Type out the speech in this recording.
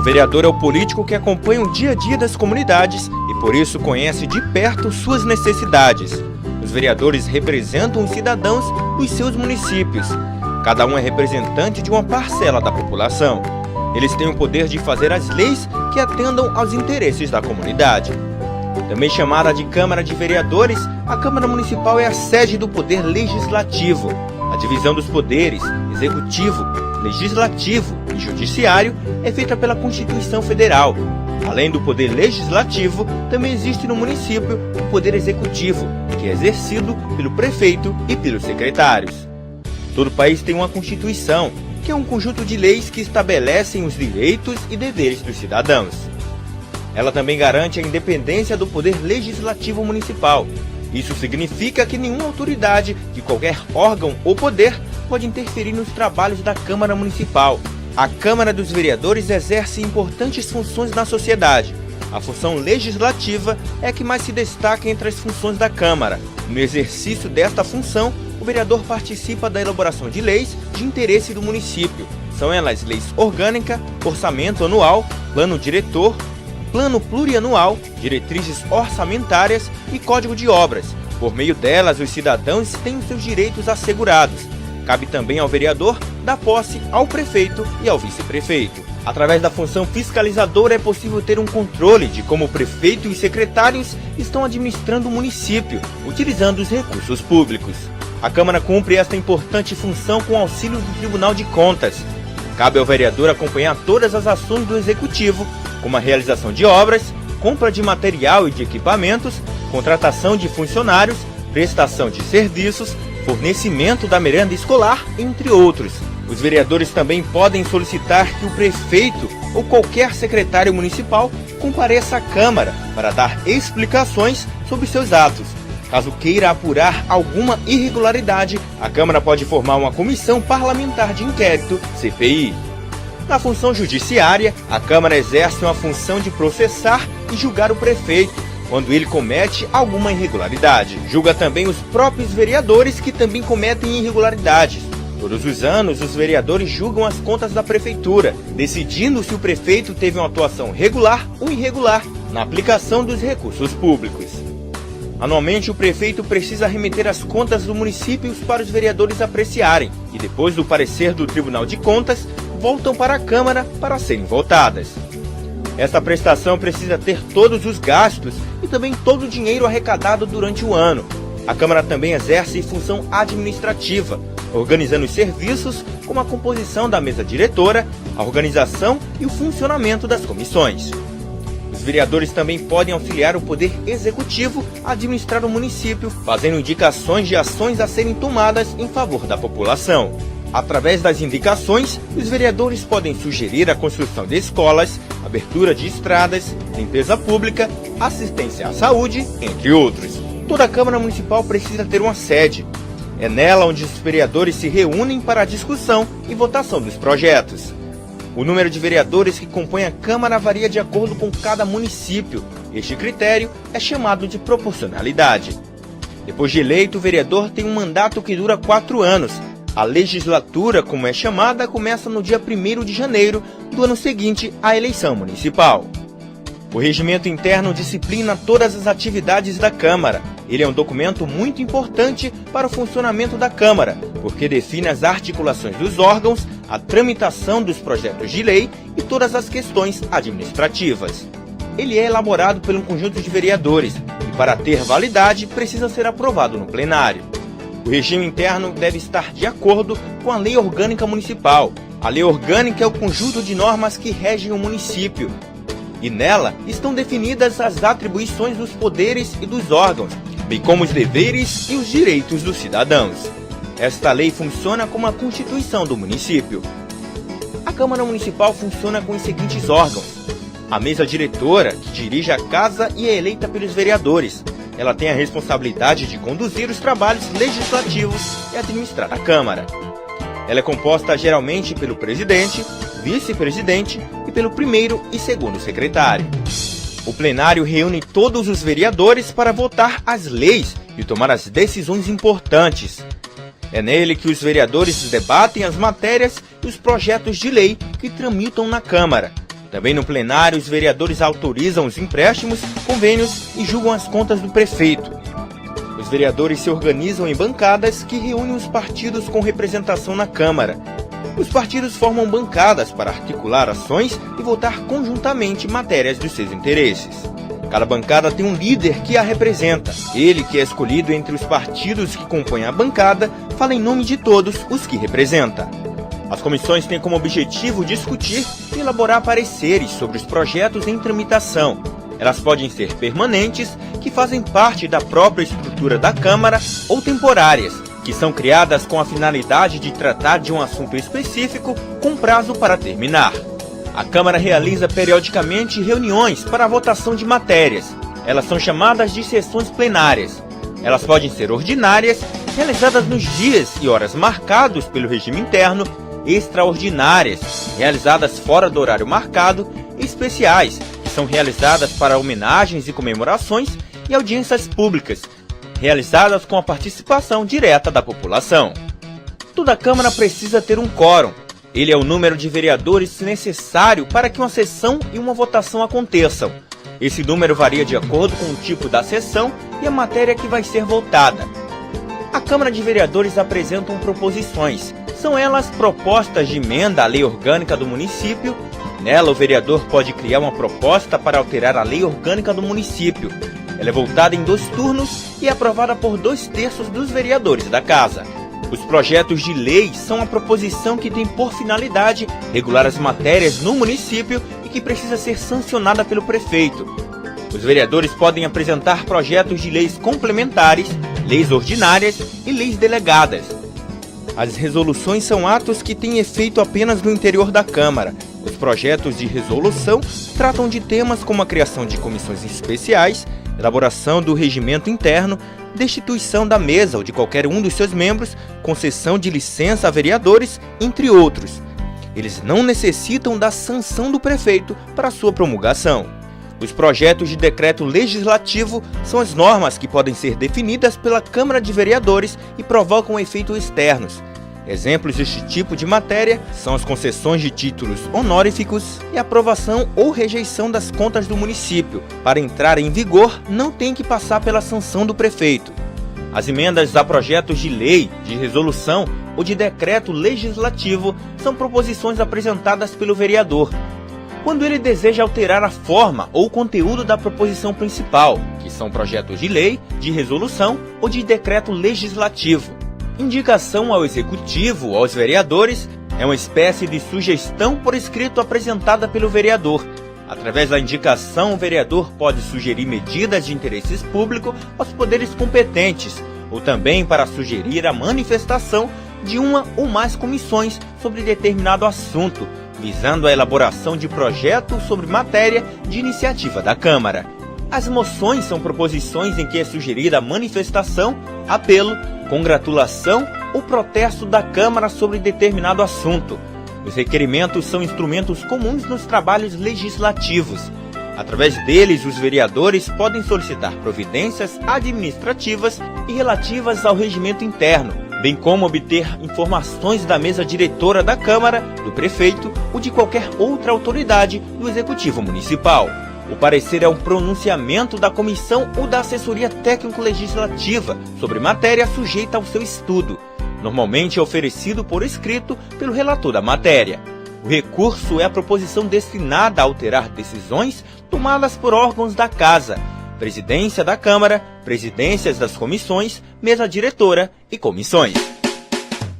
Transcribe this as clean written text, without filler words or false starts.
vereador é o político que acompanha o dia a dia das comunidades e por isso conhece de perto suas necessidades. Os vereadores representam os cidadãos dos seus municípios. Cada um é representante de uma parcela da população. Eles têm o poder de fazer as leis que atendam aos interesses da comunidade. Também chamada de Câmara de Vereadores, a Câmara Municipal é a sede do Poder Legislativo. A divisão dos poderes, Executivo, Legislativo e Judiciário, é feita pela Constituição Federal. Além do Poder Legislativo, também existe no município o Poder Executivo, que é exercido pelo prefeito e pelos secretários. Todo país tem uma Constituição, que é um conjunto de leis que estabelecem os direitos e deveres dos cidadãos. Ela também garante a independência do Poder Legislativo Municipal. Isso significa que nenhuma autoridade de qualquer órgão ou poder pode interferir nos trabalhos da Câmara Municipal. A Câmara dos Vereadores exerce importantes funções na sociedade. A função legislativa é a que mais se destaca entre as funções da Câmara. No exercício desta função, o vereador participa da elaboração de leis de interesse do município. São elas leis orgânica, orçamento anual, plano diretor, plano plurianual, diretrizes orçamentárias e código de obras. Por meio delas, os cidadãos têm os seus direitos assegurados. Cabe também ao vereador dar posse ao prefeito e ao vice-prefeito. Através da função fiscalizadora é possível ter um controle de como o prefeito e os secretários estão administrando o município, utilizando os recursos públicos. A Câmara cumpre esta importante função com auxílio do Tribunal de Contas. Cabe ao vereador acompanhar todas as ações do Executivo, como a realização de obras, compra de material e de equipamentos, contratação de funcionários, prestação de serviços, fornecimento da merenda escolar, entre outros. Os vereadores também podem solicitar que o prefeito ou qualquer secretário municipal compareça à Câmara para dar explicações sobre seus atos. Caso queira apurar alguma irregularidade, a Câmara pode formar uma comissão parlamentar de inquérito, CPI. Na função judiciária, a Câmara exerce uma função de processar e julgar o prefeito, quando ele comete alguma irregularidade. Julga também os próprios vereadores que também cometem irregularidades. Todos os anos, os vereadores julgam as contas da prefeitura, decidindo se o prefeito teve uma atuação regular ou irregular na aplicação dos recursos públicos. Anualmente, o prefeito precisa remeter as contas do município para os vereadores apreciarem e, depois do parecer do Tribunal de Contas, voltam para a Câmara para serem votadas. Esta prestação precisa ter todos os gastos e também todo o dinheiro arrecadado durante o ano. A Câmara também exerce função administrativa, organizando os serviços como a composição da mesa diretora, a organização e o funcionamento das comissões. Os vereadores também podem auxiliar o Poder Executivo a administrar o município, fazendo indicações de ações a serem tomadas em favor da população. Através das indicações, os vereadores podem sugerir a construção de escolas, abertura de estradas, limpeza pública, assistência à saúde, entre outros. Toda a Câmara Municipal precisa ter uma sede. É nela onde os vereadores se reúnem para a discussão e votação dos projetos. O número de vereadores que compõem a Câmara varia de acordo com cada município. Este critério é chamado de proporcionalidade. Depois de eleito, o vereador tem um mandato que dura 4 anos. A legislatura, como é chamada, começa no dia 1º de janeiro do ano seguinte à eleição municipal. O regimento interno disciplina todas as atividades da Câmara. Ele é um documento muito importante para o funcionamento da Câmara, porque define as articulações dos órgãos, a tramitação dos projetos de lei e todas as questões administrativas. Ele é elaborado por um conjunto de vereadores e, para ter validade, precisa ser aprovado no plenário. O regime interno deve estar de acordo com a Lei Orgânica Municipal. A Lei Orgânica é o conjunto de normas que regem o município. E nela estão definidas as atribuições dos poderes e dos órgãos, bem como os deveres e os direitos dos cidadãos. Esta lei funciona como a Constituição do município. A Câmara Municipal funciona com os seguintes órgãos. A mesa diretora, que dirige a casa e é eleita pelos vereadores. Ela tem a responsabilidade de conduzir os trabalhos legislativos e administrar a Câmara. Ela é composta geralmente pelo presidente, vice-presidente e pelo primeiro e segundo secretário. O plenário reúne todos os vereadores para votar as leis e tomar as decisões importantes. É nele que os vereadores debatem as matérias e os projetos de lei que tramitam na Câmara. Também no plenário, os vereadores autorizam os empréstimos, convênios e julgam as contas do prefeito. Os vereadores se organizam em bancadas que reúnem os partidos com representação na Câmara. Os partidos formam bancadas para articular ações e votar conjuntamente matérias dos seus interesses. Cada bancada tem um líder que a representa. Ele, que é escolhido entre os partidos que compõem a bancada, fala em nome de todos os que representa. As comissões têm como objetivo discutir e elaborar pareceres sobre os projetos em tramitação. Elas podem ser permanentes, que fazem parte da própria estrutura da Câmara, ou temporárias, que são criadas com a finalidade de tratar de um assunto específico com prazo para terminar. A Câmara realiza periodicamente reuniões para a votação de matérias. Elas são chamadas de sessões plenárias. Elas podem ser ordinárias, realizadas nos dias e horas marcados pelo regime interno, extraordinárias, realizadas fora do horário marcado, e especiais, que são realizadas para homenagens e comemorações, e audiências públicas, realizadas com a participação direta da população. Toda Câmara precisa ter um quórum. Ele é o número de vereadores necessário para que uma sessão e uma votação aconteçam. Esse número varia de acordo com o tipo da sessão e a matéria que vai ser votada. A Câmara de Vereadores apresentam proposições. São elas propostas de emenda à lei orgânica do município. Nela, o vereador pode criar uma proposta para alterar a lei orgânica do município. Ela é votada em 2 turnos e é aprovada por 2/3 dos vereadores da Casa. Os projetos de lei são a proposição que tem por finalidade regular as matérias no município e que precisa ser sancionada pelo prefeito. Os vereadores podem apresentar projetos de leis complementares, leis ordinárias e leis delegadas. As resoluções são atos que têm efeito apenas no interior da Câmara. Os projetos de resolução tratam de temas como a criação de comissões especiais, elaboração do regimento interno, destituição da mesa ou de qualquer um dos seus membros, concessão de licença a vereadores, entre outros. Eles não necessitam da sanção do prefeito para sua promulgação. Os projetos de decreto legislativo são as normas que podem ser definidas pela Câmara de Vereadores e provocam efeitos externos. Exemplos deste tipo de matéria são as concessões de títulos honoríficos e a aprovação ou rejeição das contas do município. Para entrar em vigor, não tem que passar pela sanção do prefeito. As emendas a projetos de lei, de resolução ou de decreto legislativo são proposições apresentadas pelo vereador, quando ele deseja alterar a forma ou conteúdo da proposição principal, que são projetos de lei, de resolução ou de decreto legislativo. Indicação ao Executivo ou aos vereadores é uma espécie de sugestão por escrito apresentada pelo vereador. Através da indicação, o vereador pode sugerir medidas de interesse público aos poderes competentes, ou também para sugerir a manifestação de uma ou mais comissões sobre determinado assunto, visando a elaboração de projeto sobre matéria de iniciativa da Câmara. As moções são proposições em que é sugerida a manifestação, apelo, congratulação ou protesto da Câmara sobre determinado assunto. Os requerimentos são instrumentos comuns nos trabalhos legislativos. Através deles, os vereadores podem solicitar providências administrativas e relativas ao regimento interno, bem como obter informações da mesa diretora da Câmara, do prefeito ou de qualquer outra autoridade do Executivo Municipal. O parecer é um pronunciamento da comissão ou da assessoria técnico-legislativa sobre matéria sujeita ao seu estudo. Normalmente é oferecido por escrito pelo relator da matéria. O recurso é a proposição destinada a alterar decisões tomadas por órgãos da Casa, Presidência da Câmara, presidências das comissões, mesa diretora e comissões.